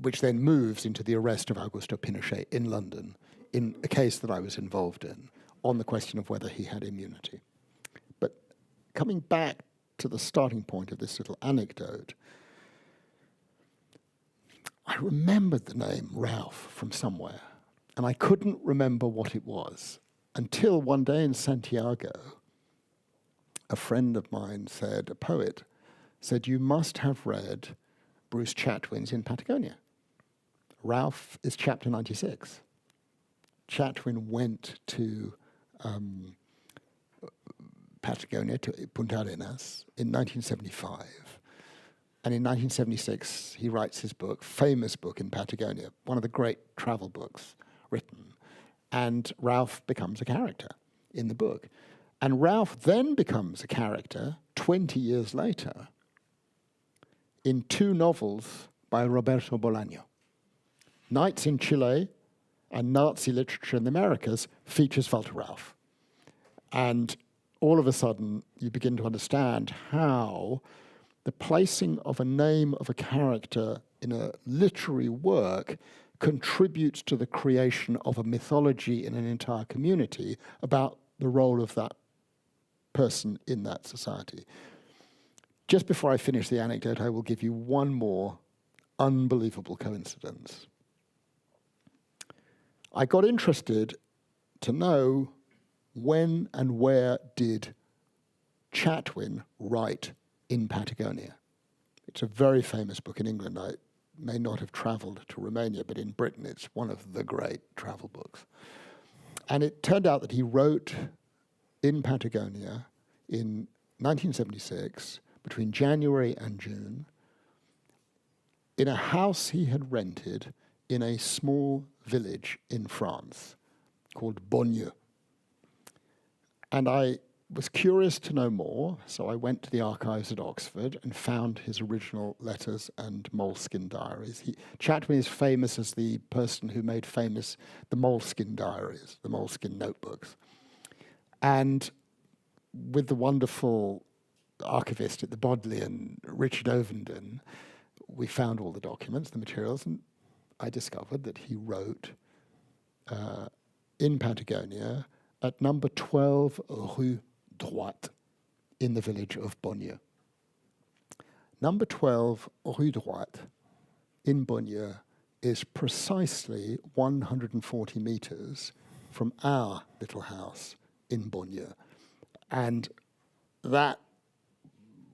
which then moves into the arrest of Augusto Pinochet in London, in a case that I was involved in, on the question of whether he had immunity. But coming back to the starting point of this little anecdote, I remembered the name Rauff from somewhere, and I couldn't remember what it was until one day in Santiago, a friend of mine said, a poet, said, you must have read Bruce Chatwin's In Patagonia. Rauff is chapter 96. Chatwin went to Patagonia, to Punta Arenas, in 1975. And in 1976, he writes his book, famous book In Patagonia, one of the great travel books written. And Rauff becomes a character in the book. And Rauff then becomes a character 20 years later in 2 novels by Roberto Bolaño. Nights in Chile and Nazi Literature in the Americas features Walter Rauff. And all of a sudden, you begin to understand how the placing of a name of a character in a literary work contributes to the creation of a mythology in an entire community about the role of that person in that society. Just before I finish the anecdote, I will give you one more unbelievable coincidence. I got interested to know when and where did Chatwin write In Patagonia. It's a very famous book in England. I may not have traveled to Romania, but in Britain it's one of the great travel books. And it turned out that he wrote In Patagonia in 1976, between January and June, in a house he had rented in a small village in France called Voicu. And I was curious to know more, so I went to the archives at Oxford and found his original letters and moleskin diaries. Chatwin is famous as the person who made famous the moleskin diaries, the moleskin notebooks. And with the wonderful archivist at the Bodleian, Richard Ovenden, we found all the documents, the materials, and I discovered that he wrote in Patagonia at number 12 Rue Droite in the village of Voicu. Number 12 Rue Droite in Voicu is precisely 140 meters from our little house in Voicu. And that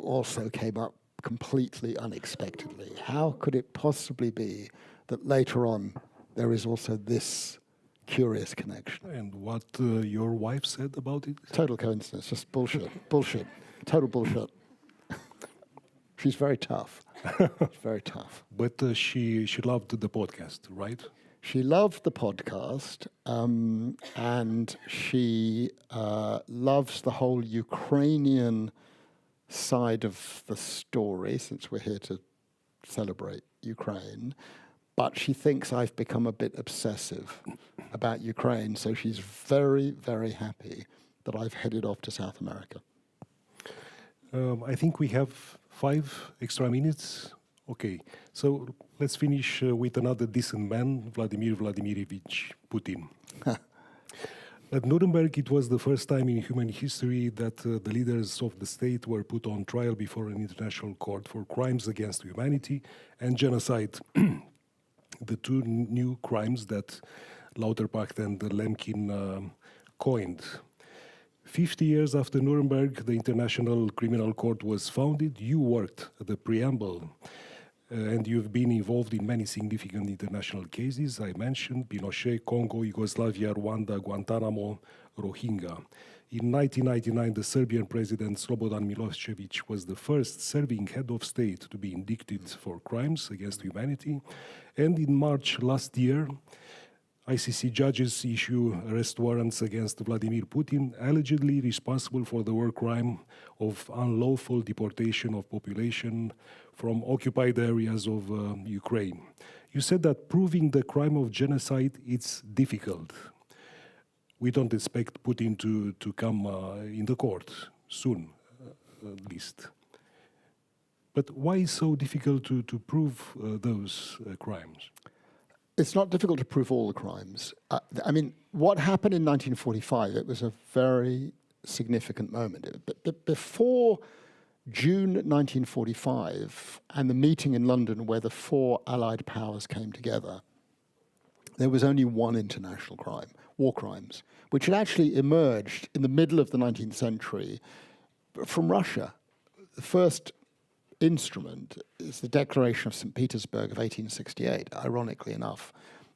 also came up completely unexpectedly. How could it possibly be that later on there is also this curious connection? And what your wife said about it? Total coincidence, just bullshit, bullshit, total bullshit. She's very tough, very tough. But she loved the podcast, right? She loved the podcast, and she loves the whole Ukrainian side of the story, since we're here to celebrate Ukraine. But she thinks I've become a bit obsessive about Ukraine, so she's very, very happy that I've headed off to South America. I think we have 5 extra minutes. Okay, so let's finish with another decent man, Vladimir Vladimirovich Putin. At Nuremberg, it was the first time in human history that the leaders of the state were put on trial before an international court for crimes against humanity and genocide. The two new crimes that Lauterpacht and Lemkin coined. 50 years after Nuremberg, the International Criminal Court was founded. You worked at the preamble, and you've been involved in many significant international cases. I mentioned Pinochet, Congo, Yugoslavia, Rwanda, Guantanamo, Rohingya. In 1999, the Serbian president Slobodan Milosevic was the first serving head of state to be indicted for crimes against humanity. And in March last year, ICC judges issue arrest warrants against Vladimir Putin, allegedly responsible for the war crime of unlawful deportation of population from occupied areas of Ukraine. You said that proving the crime of genocide, it's difficult. We don't expect Putin to come in the court soon, at least. But why is it so difficult to prove those crimes? It's not difficult to prove all the crimes. I mean, what happened in 1945, it was a very significant moment. Before June 1945 and the meeting in London where the 4 Allied powers came together, there was only one international crime, war crimes, which had actually emerged in the middle of the 19th century from Russia. The first instrument is the Declaration of St. Petersburg of 1868, ironically enough.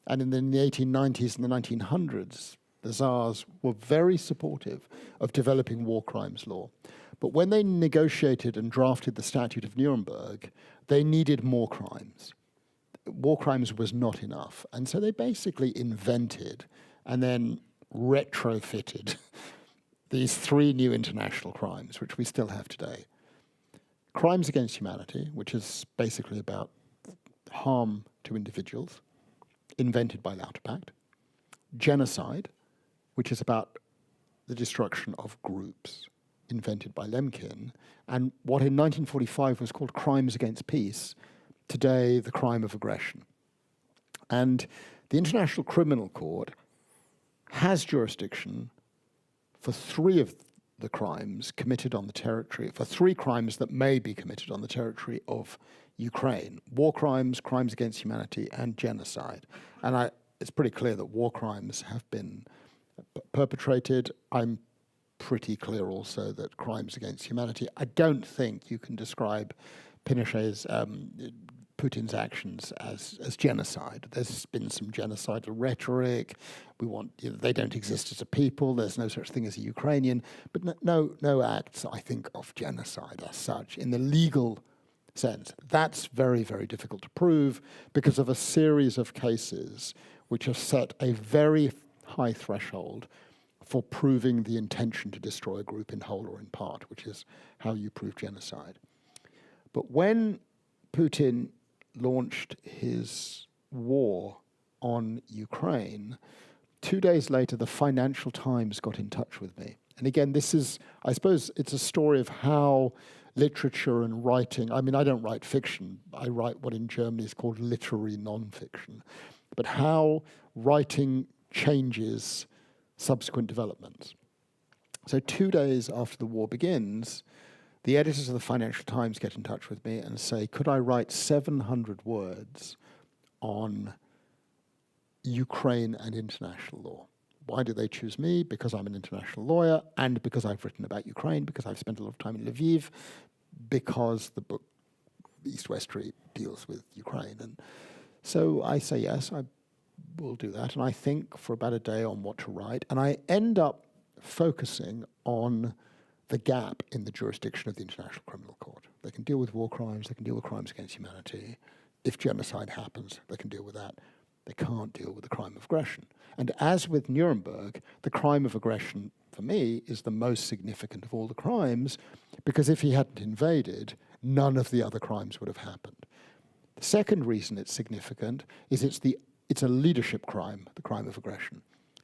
And in the 1890s and the 1900s, the Tsars were very supportive of developing war crimes law. But when they negotiated and drafted the Statute of Nuremberg, they needed more crimes. War crimes was not enough. And so they basically invented and then retrofitted these 3 new international crimes, which we still have today. Crimes against humanity, which is basically about harm to individuals, invented by Lauterpacht. Genocide, which is about the destruction of groups, invented by Lemkin. And what in 1945 was called crimes against peace, today the crime of aggression. And the International Criminal Court has jurisdiction for 3 of the crimes committed on the territory, for 3 crimes that may be committed on the territory of Ukraine: war crimes, crimes against humanity, and genocide. And it's pretty clear that war crimes have been perpetrated. I'm pretty clear also that crimes against humanity, I don't think you can describe Pinochet's Putin's actions as genocide. There's been some genocidal rhetoric. They don't exist as a people. There's no such thing as a Ukrainian. But no acts, I think, of genocide as such in the legal sense. That's very, very difficult to prove because of a series of cases which have set a very high threshold for proving the intention to destroy a group in whole or in part, which is how you prove genocide. But when Putin launched his war on Ukraine, 2 days later, the Financial Times got in touch with me. And again, this is, I suppose, it's a story of how literature and writing, I mean, I don't write fiction. I write what in Germany is called literary nonfiction. But how writing changes subsequent developments. So 2 days after the war begins, the editors of the Financial Times get in touch with me and say, could I write 700 words on Ukraine and international law? Why do they choose me? Because I'm an international lawyer and because I've written about Ukraine, because I've spent a lot of time in Lviv, because the book East-West Street deals with Ukraine. And so I say, yes, I will do that. And I think for about a day on what to write. And I end up focusing on the gap in the jurisdiction of the International Criminal Court. They can deal with war crimes, they can deal with crimes against humanity. If genocide happens, they can deal with that. They can't deal with the crime of aggression. And as with Nuremberg, the crime of aggression, for me, is the most significant of all the crimes, because if he hadn't invaded, none of the other crimes would have happened. The second reason it's significant is it's a leadership crime, the crime of aggression.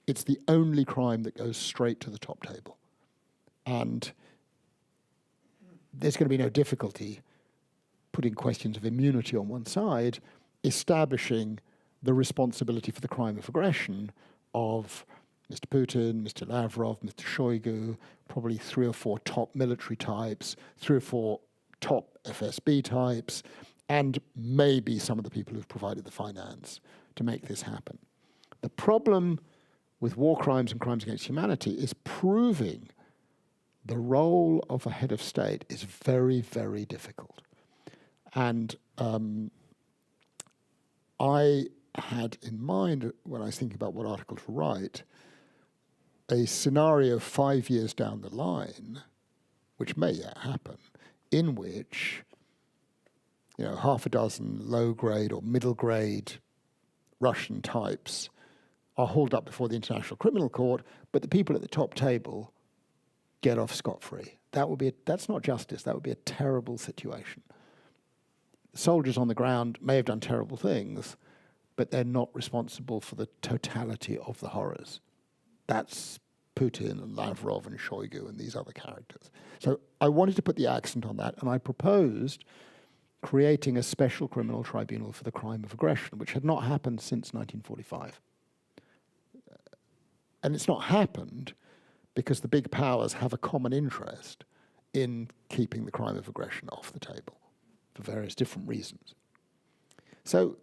It's the only crime that goes straight to the top table. And there's going to be no difficulty putting questions of immunity on one side, establishing the responsibility for the crime of aggression of Mr. Putin, Mr. Lavrov, Mr. Shoigu, probably 3 or 4 top military types, 3 or 4 top FSB types, and maybe some of the people who've provided the finance to make this happen. The problem with war crimes and crimes against humanity is proving the role of a head of state is very, very difficult. And I had in mind, when I was thinking about what article to write, a scenario 5 years down the line, which may yet happen, in which half a dozen low-grade or middle-grade Russian types are hauled up before the International Criminal Court, but the people at the top table get off scot-free. That's not justice. That would be a terrible situation. The soldiers on the ground may have done terrible things, but they're not responsible for the totality of the horrors. That's Putin and Lavrov and Shoigu and these other characters. So I wanted to put the accent on that, and I proposed creating a special criminal tribunal for the crime of aggression, which had not happened since 1945. And it's not happened because the big powers have a common interest in keeping the crime of aggression off the table for various different reasons. So,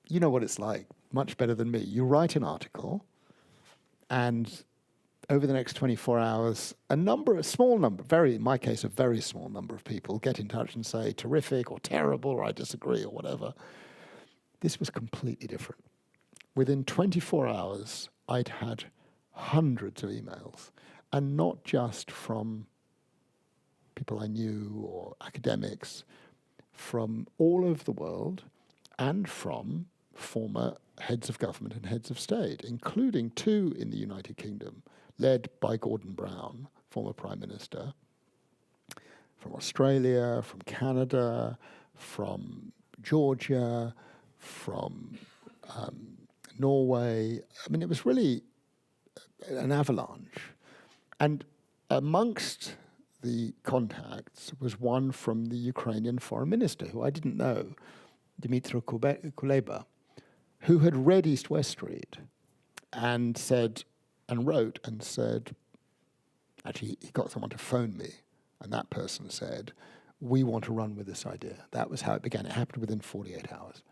you know what it's like, much better than me. You write an article, and over the next 24 hours, in my case, a very small number of people get in touch and say, terrific, or terrible, or I disagree, or whatever. This was completely different. Within 24 hours, I'd had hundreds of emails, and not just from people I knew or academics, from all over the world, and from former heads of government and heads of state, including 2 in the United Kingdom, led by Gordon Brown, former Prime Minister, from Australia, from Canada, from Georgia, from Norway. I mean, it was really an avalanche. And amongst the contacts was one from the Ukrainian foreign minister, who I didn't know, Dmytro Kuleba, who had read East-West Street and wrote and said, actually, he got someone to phone me, and that person said, we want to run with this idea. That was how it began. It happened within 48 hours.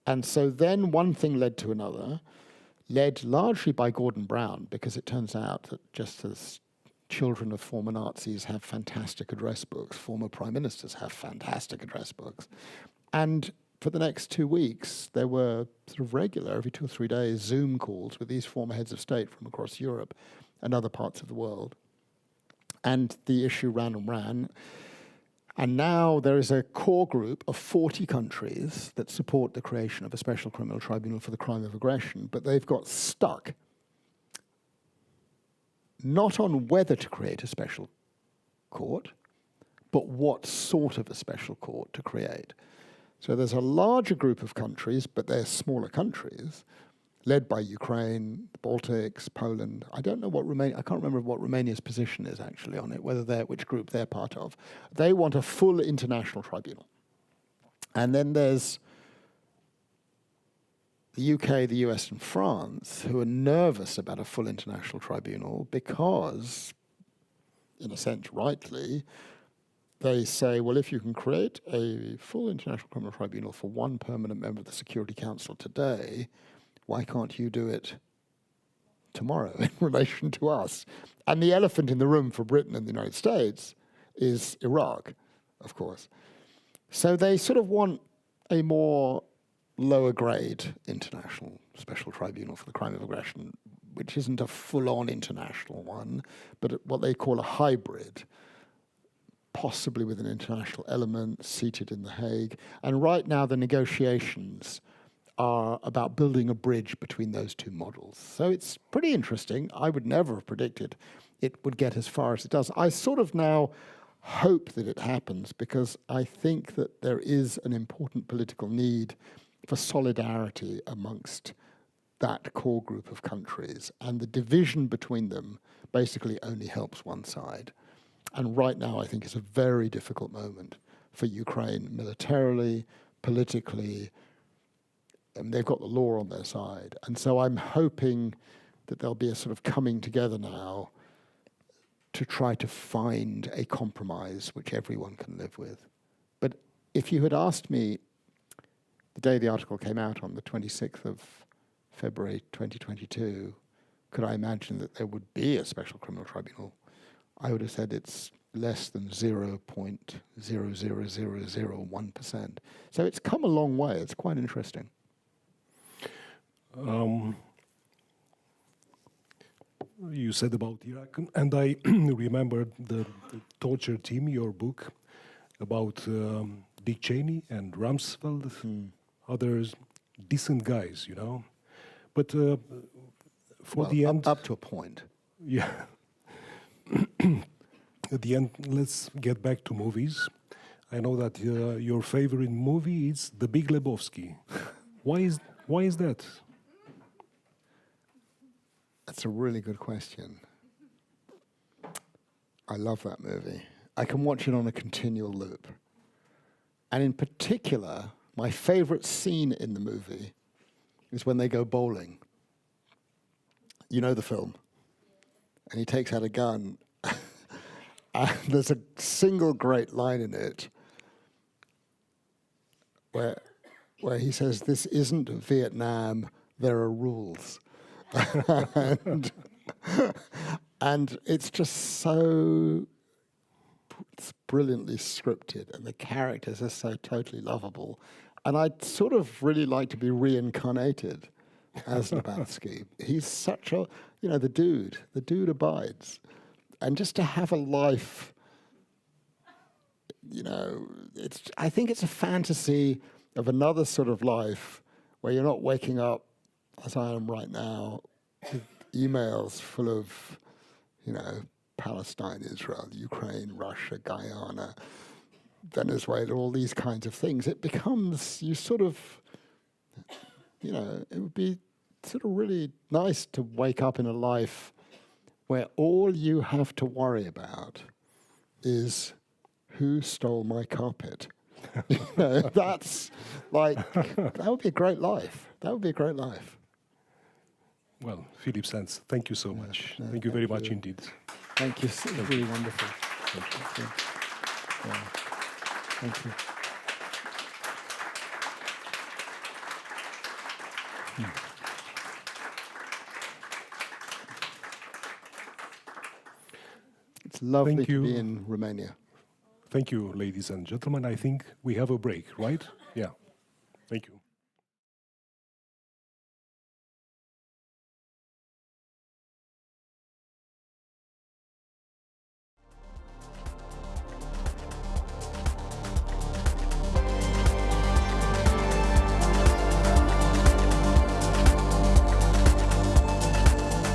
And so then one thing led to another, led largely by Gordon Brown, because it turns out that just as children of former Nazis have fantastic address books, former prime ministers have fantastic address books. And for the next 2 weeks, there were sort of regular, every 2 or 3 days, Zoom calls with these former heads of state from across Europe and other parts of the world. And the issue ran and ran. And now there is a core group of 40 countries that support the creation of a special criminal tribunal for the crime of aggression, but they've got stuck not on whether to create a special court, but what sort of a special court to create. So there's a larger group of countries, but they're smaller countries, led by Ukraine, the Baltics, Poland. I don't know what Romania, I can't remember what Romania's position is actually on it, which group they're part of. They want a full international tribunal. And then there's the UK, the US, and France, who are nervous about a full international tribunal because, in a sense, rightly, they say, well, if you can create a full international criminal tribunal for one permanent member of the Security Council today, why can't you do it tomorrow in relation to us? And the elephant in the room for Britain and the United States is Iraq, of course. So they sort of want a more lower grade international special tribunal for the crime of aggression, which isn't a full-on international one, but what they call a hybrid, possibly with an international element seated in The Hague. And right now the negotiations are about building a bridge between those two models. So it's pretty interesting. I would never have predicted it would get as far as it does. I sort of now hope that it happens because I think that there is an important political need for solidarity amongst that core group of countries, and the division between them basically only helps one side. And right now I think it's a very difficult moment for Ukraine militarily, politically, and they've got the law on their side. And so I'm hoping that there'll be a sort of coming together now to try to find a compromise which everyone can live with. But if you had asked me the day the article came out on the 26th of February 2022, could I imagine that there would be a special criminal tribunal, I would have said it's less than 0.00001%. So it's come a long way. It's quite interesting. You said about Iraq, and I remembered the torture team, your book, about Dick Cheney and Rumsfeld, others decent guys, you know. But for the end... Up to a point. Yeah. At the end, let's get back to movies. I know that your favorite movie is The Big Lebowski. Why is that? That's a really good question. I love that movie. I can watch it on a continual loop. And in particular, my favorite scene in the movie is when they go bowling. You know the film. And he takes out a gun. And there's a single great line in it where he says, "This isn't Vietnam, there are rules." and it's just so brilliantly scripted, and the characters are so totally lovable. And I'd sort of really like to be reincarnated as Lebowski. He's such a, the dude abides. And just to have a life, I think it's a fantasy of another sort of life where you're not waking up, as I am right now, with emails full of, Palestine, Israel, Ukraine, Russia, Guyana, Venezuela, all these kinds of things. It becomes, it would be sort of really nice to wake up in a life where all you have to worry about is who stole my carpet. That's like, that would be a great life. That would be a great life. Well, Philippe Sands, thank you so much. Thank you very much indeed. Thank you. It's really wonderful. Thank you. Yeah. Thank you. It's lovely to be in Romania. Thank you, ladies and gentlemen. I think we have a break, right? Yeah. Thank you.